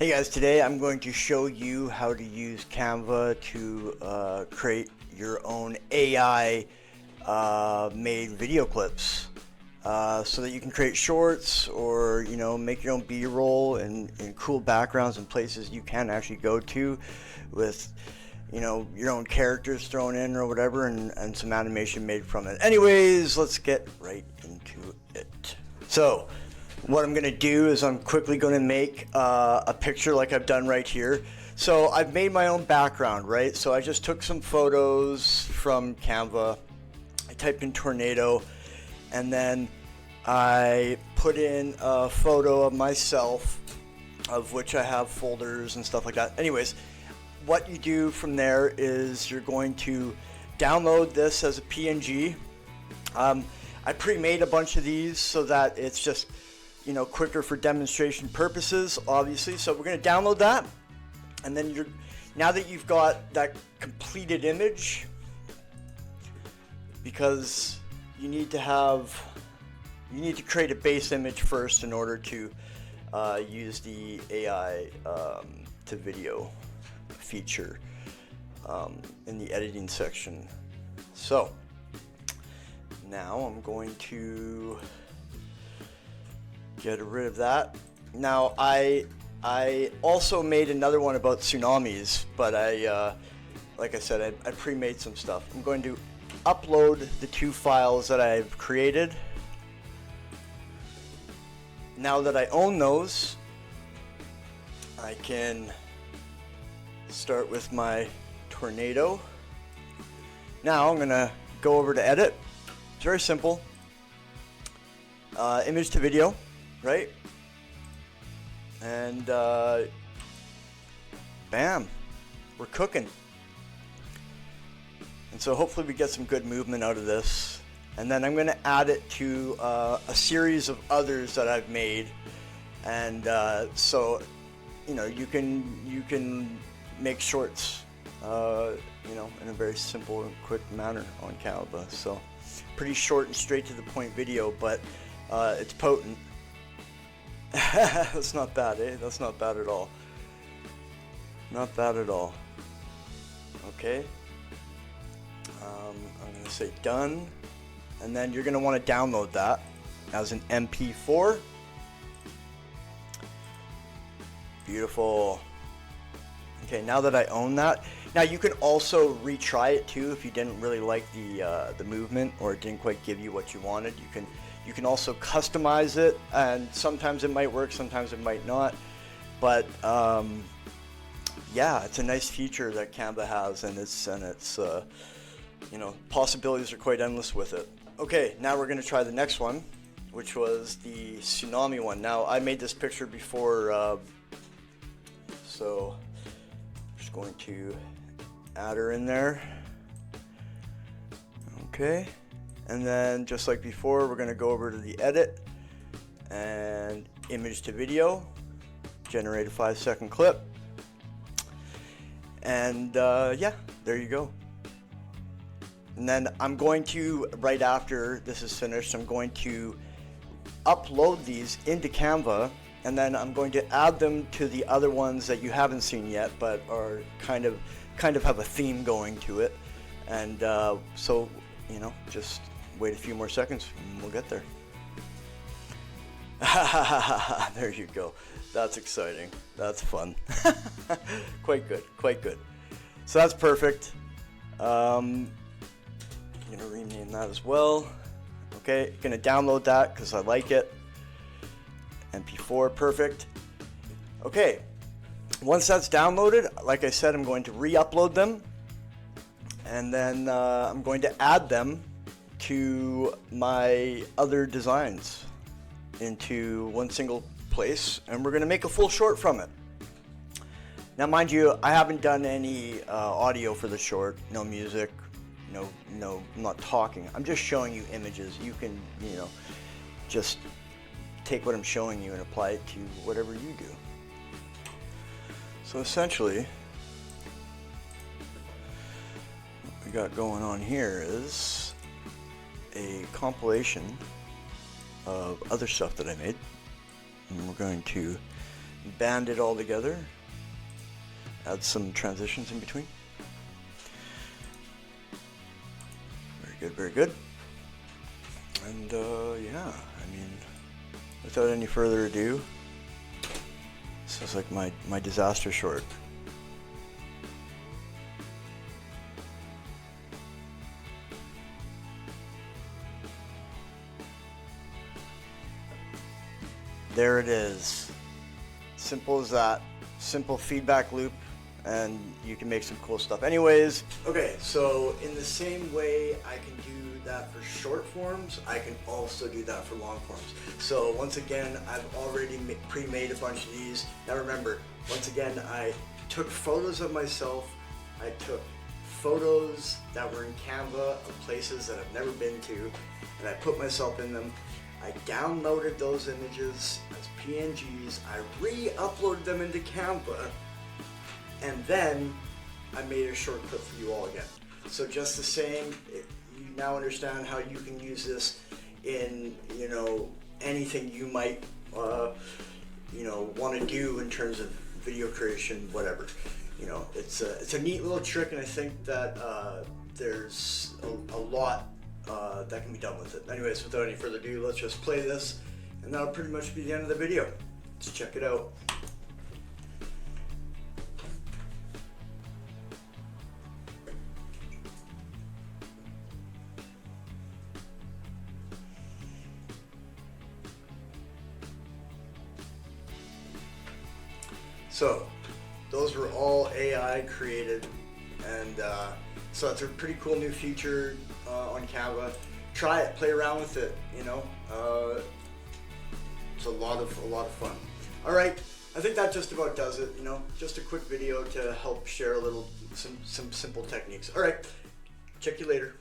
Hey guys, today I'm going to show you how to use Canva to create your own AI made video clips so that you can create shorts or make your own B-roll and cool backgrounds and places you can actually go to with your own characters thrown in or whatever, and some animation made from it. Anyways, let's get right into it. So what I'm going to do is I'm quickly going to make a picture like I've done right here. So I've made my own background, right? So I just took some photos from Canva. I typed in tornado, and then I put in a photo of myself, of which I have folders and stuff like that. Anyways, what you do from there is you're going to download this as a PNG. I pre-made a bunch of these so that it's just quicker for demonstration purposes, obviously. So we're going to download that, and then now that you've got that completed image, because you need to create a base image first in order to use the AI to video feature in the editing section. So now I'm going to get rid of that. Now I also made another one about tsunamis, but like I said, I pre-made some stuff. I'm going to upload the two files that I've created. Now that I own those, I can start with my tornado. Now I'm gonna go over to edit. It's very simple. Image to video, right? And bam, we're cooking. And so hopefully we get some good movement out of this. And then I'm going to add it to a series of others that I've made. And so you can make shorts in a very simple and quick manner on Canva. So pretty short and straight to the point video, but it's potent. That's not bad, eh? That's not bad at all. Not bad at all. Okay. I'm going to say done. And then you're going to want to download that as an MP4. Beautiful. Okay, now that I own that, now you can also retry it too if you didn't really like the movement, or it didn't quite give you what you wanted. You can also customize it, and sometimes it might work, sometimes it might not. But yeah, it's a nice feature that Canva has, and it's possibilities are quite endless with it. Okay, now we're going to try the next one, which was the tsunami one. Now I made this picture before, so I'm just going to add her in there. Okay. And then just like before, we're going to go over to the edit and image to video, generate a 5-second clip. And yeah, there you go. And then I'm going to, right after this is finished, I'm going to upload these into Canva, and then I'm going to add them to the other ones that you haven't seen yet, but are kind of have a theme going to it. And so, just wait a few more seconds and we'll get there. There you go. That's exciting. That's fun. Quite good. Quite good. So that's perfect. I'm gonna rename that as well. Okay, gonna download that because I like it. MP4, perfect. Okay, once that's downloaded, like I said, I'm going to re-upload them, and then I'm going to add them to my other designs into one single place, and we're going to make a full short from it. Now mind you, I haven't done any audio for the short, no music, no, I'm not talking. I'm just showing you images. You can, just take what I'm showing you and apply it to whatever you do. So essentially, what we got going on here is a compilation of other stuff that I made, and we're going to band it all together. Add some transitions in between. Very good, very good. And yeah, I mean, without any further ado, this is like my disaster short. There it is. Simple as that. Simple feedback loop, and you can make some cool stuff. Anyways, okay, so in the same way I can do that for short forms, I can also do that for long forms. So once again, I've already pre-made a bunch of these. Now remember, once again, I took photos of myself. I took photos that were in Canva of places that I've never been to, and I put myself in them. I downloaded those images as PNGs, I re-uploaded them into Canva, and then I made a short clip for you all again. So just the same, you now understand how you can use this in, you know, anything you might, you know, want to do in terms of video creation, whatever. You know, it's a neat little trick, and I think that there's a lot that can be done with it. Anyways, without any further ado, let's just play this, and that'll pretty much be the end of the video. Let's check it out. So, those were all AI created, and so that's a pretty cool new feature on Canva. Try it, play around with it. You know, it's a lot of fun. All right, I think that just about does it. You know, just a quick video to help share some simple techniques. All right, check you later.